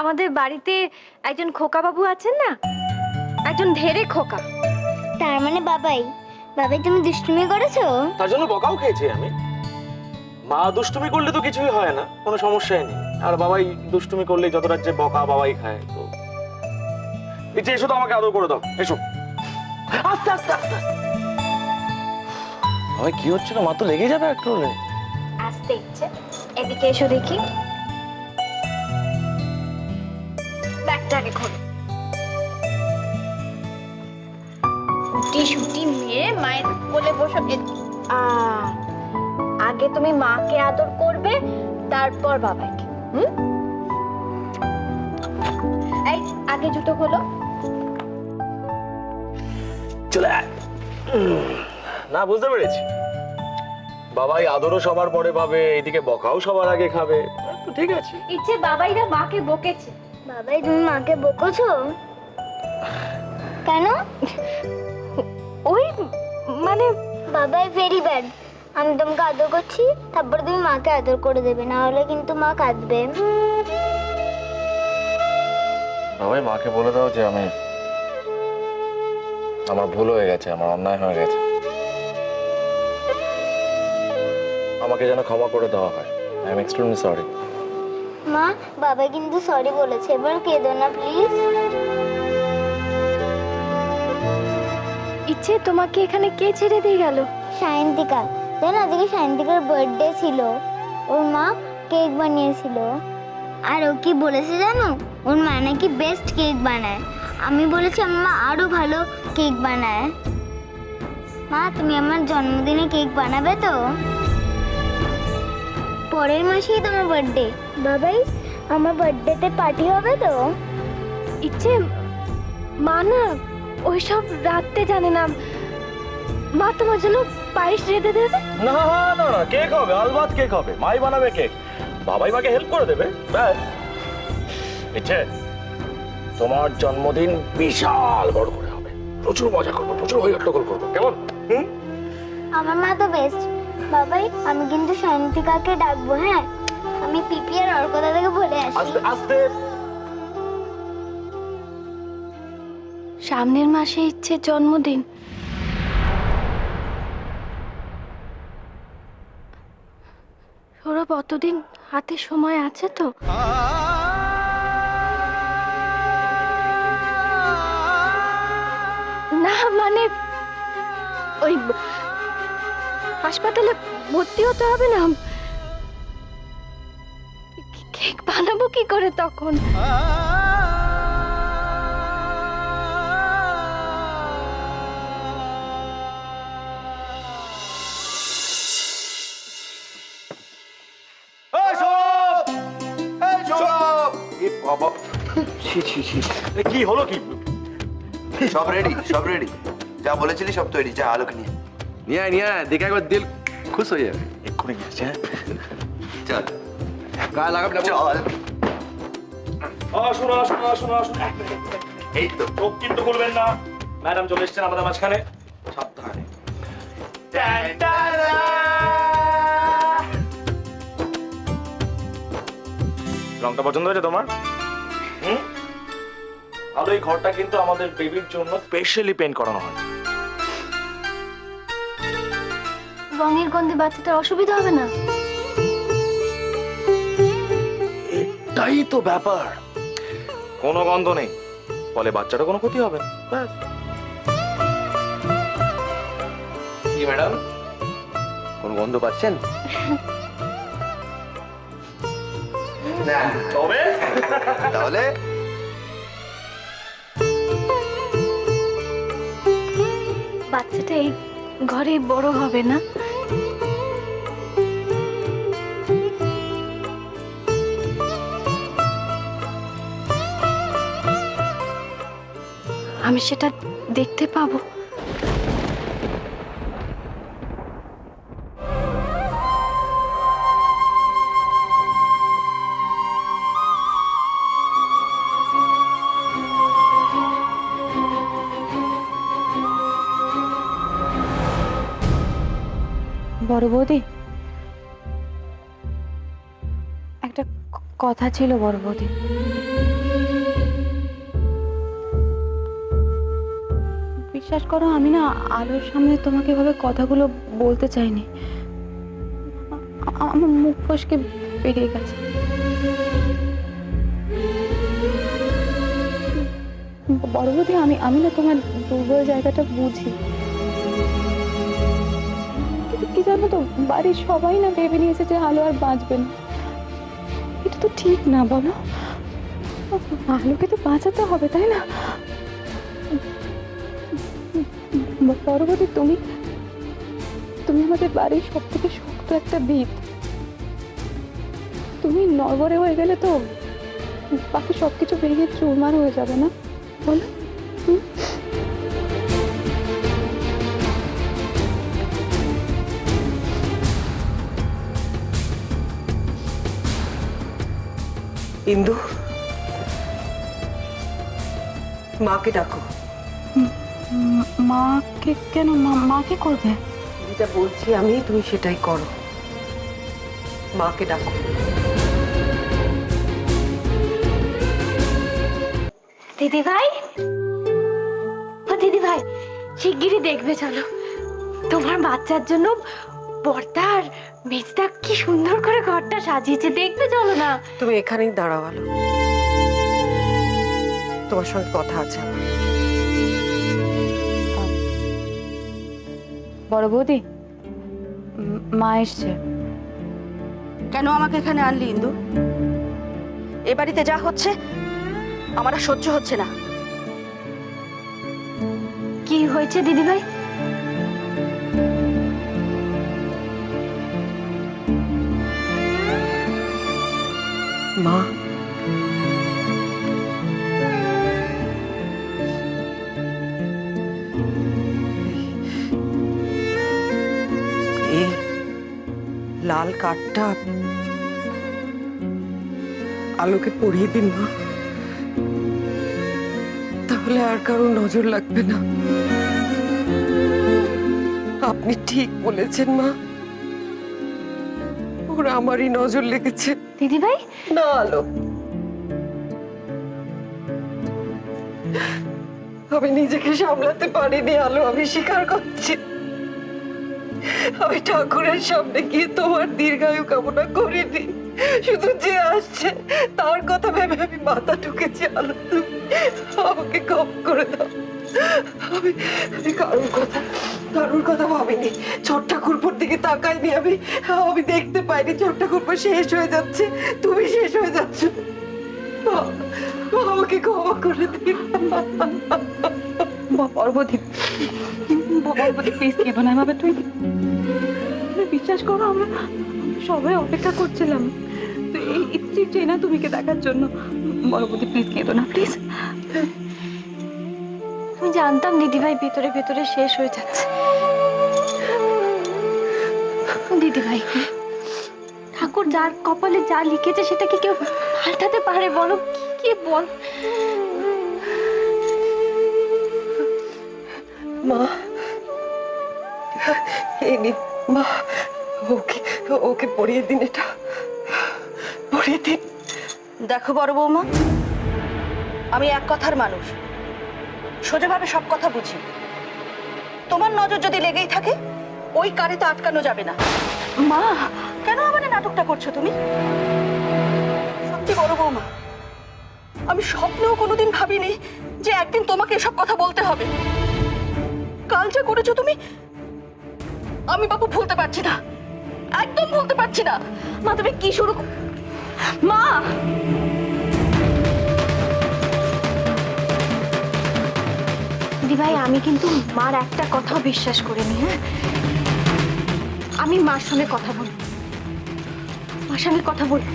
আমাদের বাড়িতে একজন খোকা বাবু আছেন না, একজন ধেরে খোকা। তার মানে বাবাই বাবাই তুমি দুষ্টুমি করেছো? তার জন্য বকাও খেয়েছি আমি। মা দুষ্টুমি করলে তো কিছুই হয় না, কোনো সমস্যাই নেই। আর বাবাই দুষ্টুমি করলে যত রাজ্যে বকা বাবাই খায়। তো ইচ্ছে এসো তো, আমাকে আদর করে দাও, এসো। আস্তে আস্তে আস্তে ভাই, কি হচ্ছে না? মা তো লেগে যাবে একটু হলে। আসতে ইচ্ছে, এদিকে এসো দেখি। ব্যাগটা আগে খোলো। উটি সুটি মেরে মায়ের কোলে বসো। আগে তুমি মাকে আদর করবে, তারপর বাবাকে। এই আগে জুতো খোলো। চলে আয়। না, বুঝতে পেরেছি। বাবাই আদরও সবার পরে পাবে, এদিকে বকাও সবার আগে খাবে। তো ঠিক আছে। ইচ্ছে বাবাইরা মাকে বকেছে। বাবাই তুমি মাকে বকেছো কেন? ওই মানে বাবাই ভেরি ব্যাড। আমি তোমাকে আদর করছি, তারপর তুমি মাকে আদর করে দেবে, না হলে কিন্তু মা কাঁদবে। বাবাই মাকে বলে দাও যে আমার ভুল হয়ে গেছে, আমার অন্যায় হয়ে গেছে, আমাকে যেন ক্ষমা করে দেওয়া হয়। I am extremely sorry. মা, বাবা কিন্তু সরি বলেছে, এবার কেঁদো না প্লিজ। ইচ্ছে তোমাকে এখানে কে ছেড়ে দিয়ে গেল? সায়ন্তিকা। জানো আজকে সায়ন্তিকার বার্থডে ছিল, ওর মা কেক বানিয়েছিল। আর ও কি বলেছে জানো? ওর মা নাকি বেস্ট কেক বানায়। আমি বলেছি আমার মা আরো ভালো কেক বানায়। মা, তুমি আমার জন্মদিনে কেক বানাবে তো? পরের মাসেই তোমার বার্থডে। বাবাই, আমার বার্থডেতে পার্টি হবে তো? ইচ্ছে মা না ওইসব রাখতে জানে না। মা তোমার জন্য পায়েস রেঁধে দেবে। না না না, কেক হবে, আলবাত কেক হবে। মাই বানাবে কেক, বাবাই মাকে হেল্প করে দেবে, ব্যাস। ইচ্ছে, তোমার জন্মদিন বিশাল বড় করে হবে, প্রচুর মজা করবো, প্রচুর হইহট্টগোল করবো, কেমন? আমার মা তো বেস্ট। বাবাই, আমি কিন্তু শান্তিকাকে ডাকবো, হ্যাঁ? আমি পিপি আর অর্কদা থেকে বলে আসি। আস্তে আস্তে। সামনের মাসে ইচ্ছে জন্মদিন। সৌরভ, অতদিন হাতে সময় আছে তো? না মানে ওই হাসপাতালে ভর্তি হতে হবে না? কেক বানাবো কি করে তখন? কি হলো কি? সব রেডি, সব রেডি। যা বলেছিলি সব তৈরি। যা আলোকে নিয়ে নিয়ে আয়, দেখে একবার দিল খুশ হয়ে যাবে। এক্ষুনি নিয়ে আসছি। হ্যাঁ, চল। গায়ে লাগাবি না। চল। আসুন আসুন আসুন আসুন। এই তো। চোখ কিন্তু খুলবেন না, ম্যাডাম চলে এসেছেন আমাদের মাঝখানে। সাবধানে। রংটা পছন্দ হয়েছে তোমার? ভালো। এই ঘরটা কিন্তু আমাদের বেবির জন্য স্পেশালি পেইন্ট করানো হয়। রঙের গন্ধে বাচ্চাটার অসুবিধা হবে না? এটাই তো ব্যাপার, কোনো গন্ধ নেই, ফলে বাচ্চাটা কোনো ক্ষতি হবে না, ব্যাস। কি ম্যাডাম, কোন গন্ধ পাচ্ছেন? না, তবে তাহলে বাচ্চাটা এই ঘরে বড় হবে না? আমি সেটা দেখতে পাবো? বড় বৌদি, একটা কথা ছিল বড় বৌদি। বিশ্বাস করো, আমি না আলোর সামনে তোমাকে এভাবে কথাগুলো বলতে চাইনি। আমার মুখ ফসকে বেরিয়ে গেছে। বড় বৌদি, আমি না তোমার দুর্বল জায়গাটা বুঝি, কিন্তু কি জানো তো, বাড়ির সবাই না ভেবে নিয়েছে যে আলো আর বাঁচবে না। এটা তো ঠিক না, বলো? আলোকে তো বাঁচাতে হবে, তাই না? বড় বৌদি, তুমি আমাদের বাড়ির সব থেকে শক্ত একটা ভিত। তুমি নড়বড়ে হয়ে গেলে তো বাকি সবকিছু ভেঙে চুরমার হয়ে যাবে না, বলো? ইন্দু, মাকে ডাকো। মাকে কেন? মাকে করবে? যেটা বলছি আমি, তুমি সেটাই করো। মাকে ডাকো। দিদি ভাই, ও দিদি ভাই, শিগগিরই দেখবে চলো, তোমার বাচ্চার জন্য বর্দা আর মেজদা কি সুন্দর করে ঘরটা সাজিয়েছে, দেখবে চলো না। তুমি এখানেই দাঁড়াও আলো, তোমার সঙ্গে কথা আছে আমার। বড় বৌদি, মা এসছে। কেন আমাকে এখানে আনলি ইন্দু? এ বাড়িতে যা হচ্ছে আমার আর সহ্য হচ্ছে না। কি হয়েছে দিদি ভাই? মা, এই লাল কাঠটা আলোকে পরিয়ে দিন মা, তাহলে আর কারো নজর লাগবে না। আপনি ঠিক বলেছেন মা, ওরা আমারই নজর লেগেছে। দিদি ভাই, না আলো, আমি নিজেকে সামলাতে পারিনি আলো, আমি স্বীকার করছি। আমি ঠাকুরের সামনে গিয়ে তোমার দীর্ঘায়ু কামনা করিনি, শুধু যে আসছে তার কথা ভেবে আমি মাথা ঠুকেছি। আলো, তুমি আমাকে ক্ষমা করে দাও। আমি কারোর কথা ভাবিনি, ছোট ঠাকুরপুর দিকে তাকাইনি। আমি দেখতে পাইনি ছোট ঠাকুরপুর শেষ হয়ে যাচ্ছে, তুমি শেষ হয়ে যাচ্ছ। আমাকে ক্ষমা করে দিন। বড়বৌদি, প্লিজ কেঁদো না এভাবে। তুমি বিশ্বাস করো, আমরা সবাই অপেক্ষা করছিলাম তো এই ট্রেনা তুমিকে দেখার জন্য। বড়বৌদি, প্লিজ কেঁদো না, প্লিজ। আমি জানতাম দিদি ভাই ভেতরে ভেতরে শেষ হয়ে যাচ্ছে। দিদি ভাই, ঠাকুর যার কপালে যা লিখেছে সেটা কি কেউ পাল্টাতে পারে বলো? কি বল? মা, এই নিন মা, ওকে পরিয়ে দিন, এটা পরিয়ে দিন। দেখো বড় বৌমা, আমি এক কথার মানুষ, সোজাভাবে সব কথা বুঝি। তোমার নজর যদি লেগেই থাকে, ওই কারে তো আটকানো যাবে না। মা, কেন আবার এই নাটকটা করছো তুমি? সত্যি বড় বৌমা, আমি স্বপ্নেও কোনোদিন ভাবিনি যে একদিন তোমাকে এসব কথা বলতে হবে। কাল যা করেছো তুমি, আমি বাবু ভুলতে পারছি না, একদম ভুলতে পারছি না। মা, তুমি কি শুরু? মা, দিদি ভাই, আমি কিন্তু মার একটা কথাও বিশ্বাস করিনি। হ্যাঁ, আমি মার সঙ্গে কথা বলবো, মার সঙ্গে কথা বলবো।